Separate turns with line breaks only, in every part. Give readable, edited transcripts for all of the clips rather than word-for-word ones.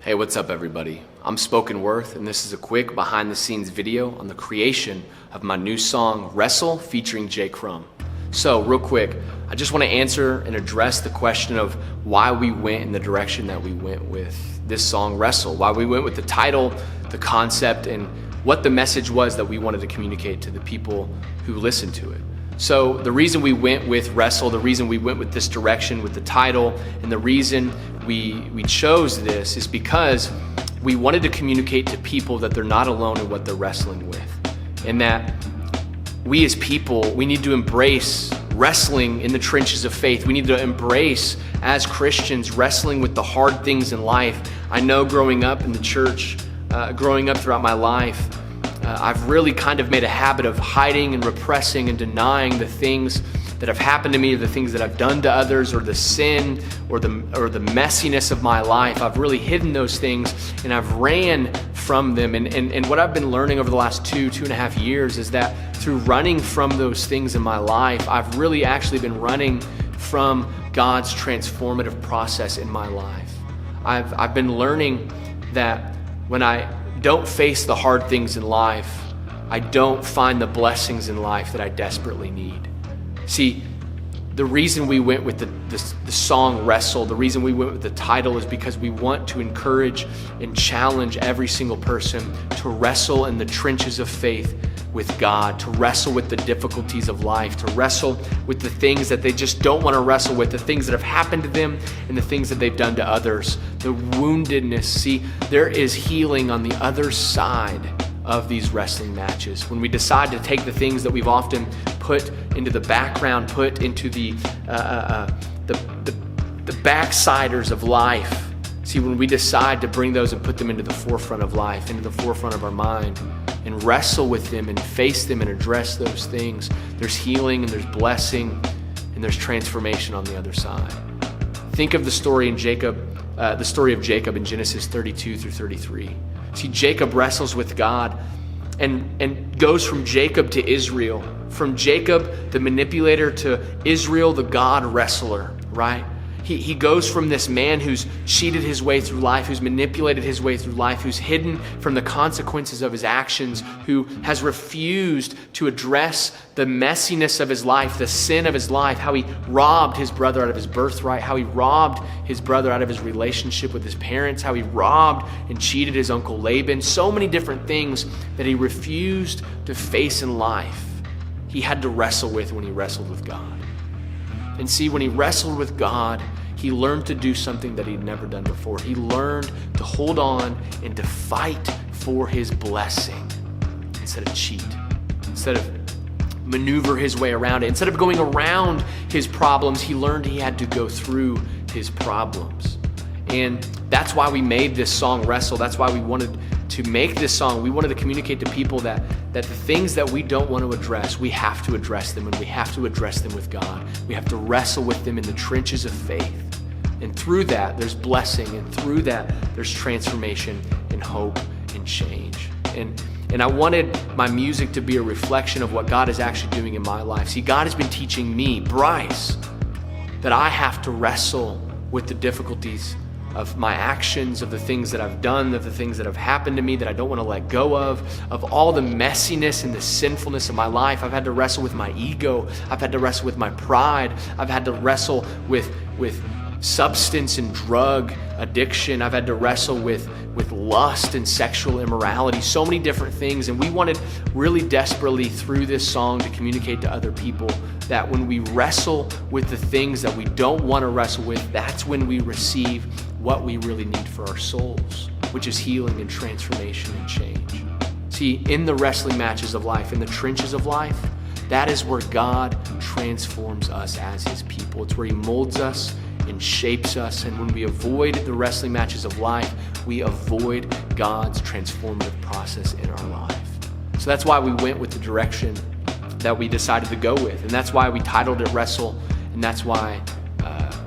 Hey, what's up everybody? I'm Spoken Worth, and this is a quick behind the scenes video on the creation of my new song, WRESTLE, featuring Crum. So real quick, I just want to answer and address the question of why we went in the direction that we went with this song, WRESTLE, why we went with the title, the concept, and what the message was that we wanted to communicate to the people who listened to it. So the reason we went with WRESTLE, the reason we went with this direction with the title, and the reason we chose this is because we wanted to communicate to people that they're not alone in what they're wrestling with. And that we as people, we need to embrace wrestling in the trenches of faith. We need to embrace, as Christians, wrestling with the hard things in life. I know growing up in the church, growing up throughout my life, I've really kind of made a habit of hiding and repressing and denying the things that have happened to me, or the things that I've done to others, or the sin, or the messiness of my life. I've really hidden those things, and I've ran from them. And what I've been learning over the last two and a half years is that through running from those things in my life, I've really actually been running from God's transformative process in my life. I've been learning that when I don't face the hard things in life, I don't find the blessings in life that I desperately need. See, the reason we went with the song WRESTLE, the reason we went with the title, is because we want to encourage and challenge every single person to wrestle in the trenches of faith with God, to wrestle with the difficulties of life, to wrestle with the things that they just don't want to wrestle with, the things that have happened to them and the things that they've done to others, the woundedness. See, there is healing on the other side of these wrestling matches. When we decide to take the things that we've often put into the background, put into the backsiders of life. See, when we decide to bring those and put them into the forefront of life, into the forefront of our mind, and wrestle with them and face them and address those things, there's healing and there's blessing and there's transformation on the other side. Think of the story of Jacob in Genesis 32 through 33. See, Jacob wrestles with God and goes from Jacob to Israel, from Jacob the manipulator to Israel the God wrestler, right? He goes from this man who's cheated his way through life, who's manipulated his way through life, who's hidden from the consequences of his actions, who has refused to address the messiness of his life, the sin of his life, how he robbed his brother out of his birthright, how he robbed his brother out of his relationship with his parents, how he robbed and cheated his uncle Laban, so many different things that he refused to face in life. He had to wrestle with when he wrestled with God. And see, when he wrestled with God, he learned to do something that he'd never done before. He learned to hold on and to fight for his blessing instead of cheat, instead of maneuver his way around it. Instead of going around his problems, he learned he had to go through his problems. And that's why we made this song WRESTLE. That's why we wanted to make this song. We wanted to communicate to people that the things that we don't want to address, we have to address them, and we have to address them with God. We have to wrestle with them in the trenches of faith. And through that, there's blessing, and through that, there's transformation and hope and change. And I wanted my music to be a reflection of what God is actually doing in my life. See, God has been teaching me, Bryce, that I have to wrestle with the difficulties of my actions, of the things that I've done, of the things that have happened to me that I don't want to let go of all the messiness and the sinfulness of my life. I've had to wrestle with my ego. I've had to wrestle with my pride. I've had to wrestle with substance and drug addiction. I've had to wrestle with lust and sexual immorality, so many different things. And we wanted really desperately through this song to communicate to other people that when we wrestle with the things that we don't want to wrestle with, that's when we receive what we really need for our souls, which is healing and transformation and change. See, in the wrestling matches of life, in the trenches of life, that is where God transforms us as his people. It's where he molds us and shapes us. And when we avoid the wrestling matches of life, we avoid God's transformative process in our life. So that's why we went with the direction that we decided to go with. And that's why we titled it WRESTLE. And that's why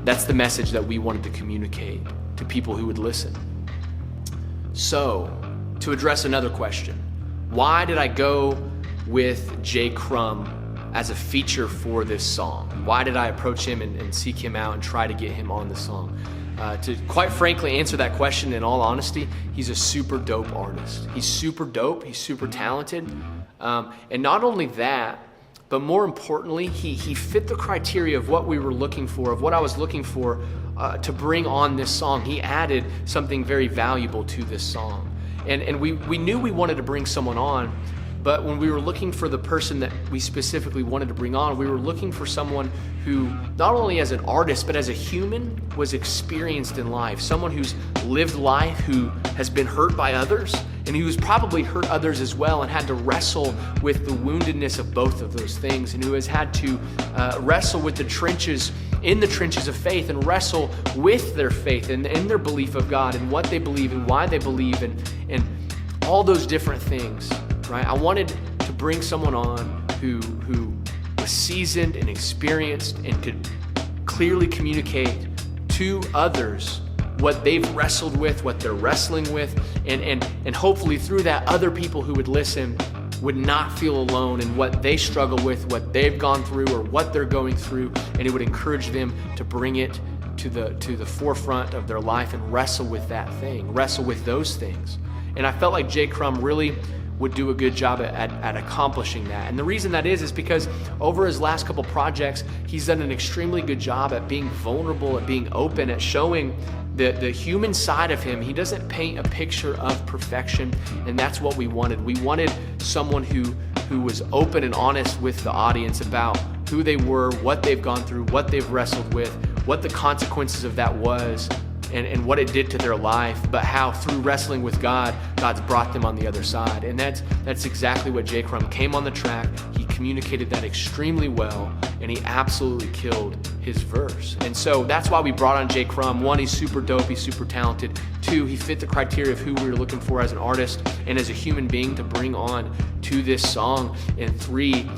that's the message that we wanted to communicate to people who would listen. So, to address another question, why did I go with Crum as a feature for this song? Why did I approach him and seek him out and try to get him on the song? to quite frankly answer that question in all honesty, he's a super dope artist. He's super dope. He's super talented. And not only that, but more importantly, he fit the criteria of what we were looking for, of what I was looking for to bring on this song. He added something very valuable to this song. And we knew we wanted to bring someone on, but when we were looking for the person that we specifically wanted to bring on, we were looking for someone who, not only as an artist, but as a human, was experienced in life. Someone who's lived life, who has been hurt by others, and who's probably hurt others as well, and had to wrestle with the woundedness of both of those things, and who has had to wrestle with the trenches of faith, and wrestle with their faith and in their belief of God, and what they believe and why they believe, and all those different things. Right? I wanted to bring someone on who was seasoned and experienced and could clearly communicate to others what they've wrestled with, what they're wrestling with, and hopefully through that, other people who would listen would not feel alone in what they struggle with, what they've gone through, or what they're going through, and it would encourage them to bring it to the forefront of their life and wrestle with that thing, wrestle with those things. And I felt like Jay Crum really would do a good job at accomplishing that. And the reason that is because over his last couple projects, he's done an extremely good job at being vulnerable, at being open, at showing the human side of him. He doesn't paint a picture of perfection, and that's what we wanted. We wanted someone who was open and honest with the audience about who they were, what they've gone through, what they've wrestled with, what the consequences of that was, and what it did to their life, but how through wrestling with God, God's brought them on the other side. And that's exactly what Jay Crum came on the track. He communicated that extremely well, and he absolutely killed his verse. And so that's why we brought on Jay Crum. One, he's super dope, he's super talented. Two, he fit the criteria of who we were looking for as an artist and as a human being to bring on to this song. And three,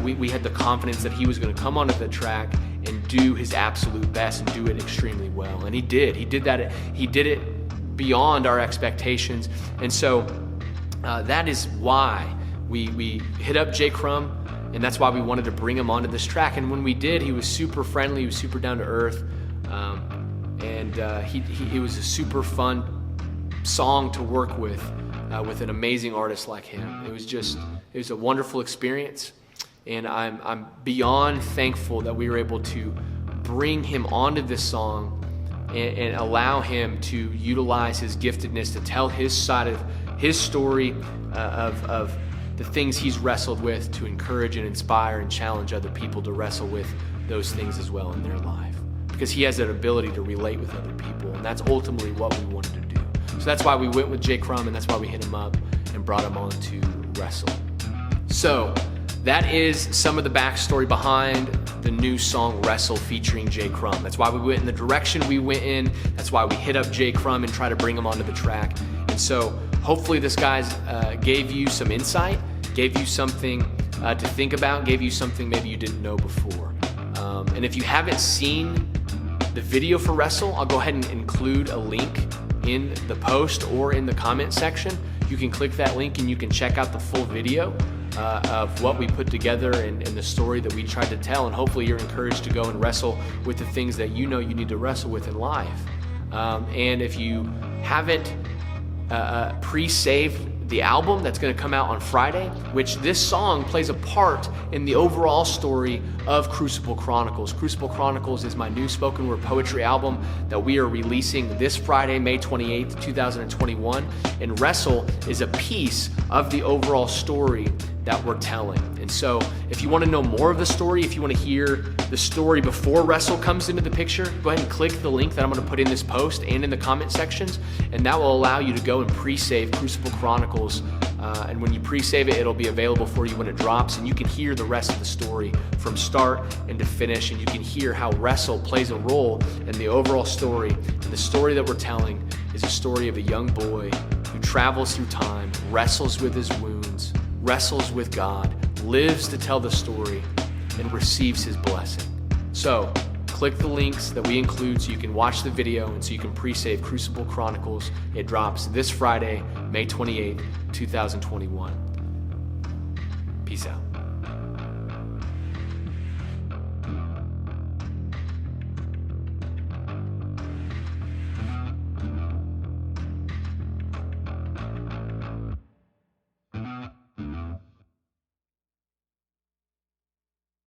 we had the confidence that he was going to come onto the track and do his absolute best and do it extremely well. And he did. He did that. He did it beyond our expectations. And so that is why we hit up Jay Crum, and that's why we wanted to bring him onto this track. And when we did, he was super friendly. He was super down to earth. It was a super fun song to work with an amazing artist like him. It was a wonderful experience. And I'm beyond thankful that we were able to bring him onto this song and allow him to utilize his giftedness to tell his side of his story of the things he's wrestled with, to encourage and inspire and challenge other people to wrestle with those things as well in their life. Because he has that ability to relate with other people, and that's ultimately what we wanted to do. So that's why we went with Jay Crum, and that's why we hit him up and brought him on to wrestle. So that is some of the backstory behind the new song WRESTLE featuring Jay Crum. That's why we went in the direction we went in. That's why we hit up Jay Crum and try to bring him onto the track. And so hopefully this guys gave you some insight, gave you something to think about, gave you something maybe you didn't know before. And if you haven't seen the video for WRESTLE, I'll go ahead and include a link in the post or in the comment section. You can click that link and you can check out the full video of what we put together and the story that we tried to tell, and hopefully you're encouraged to go and wrestle with the things that you know you need to wrestle with in life. And if you haven't pre-saved the album that's going to come out on Friday, which this song plays a part in the overall story of Crucible Chronicles. Crucible Chronicles is my new spoken word poetry album that we are releasing this Friday, May 28th, 2021. And WRESTLE is a piece of the overall story that we're telling. And so if you want to know more of the story, if you want to hear the story before WRESTLE comes into the picture, go ahead and click the link that I'm going to put in this post and in the comment sections, and that will allow you to go and pre-save Crucible Chronicles. And when you pre-save it, it'll be available for you when it drops, and you can hear the rest of the story from start and to finish, and you can hear how WRESTLE plays a role in the overall story. And the story that we're telling is a story of a young boy who travels through time, wrestles with his wounds, wrestles with God, lives to tell the story, and receives his blessing. So click the links that we include so you can watch the video and so you can pre-save Crucible Chronicles. It drops this Friday, May 28th, 2021. Peace out.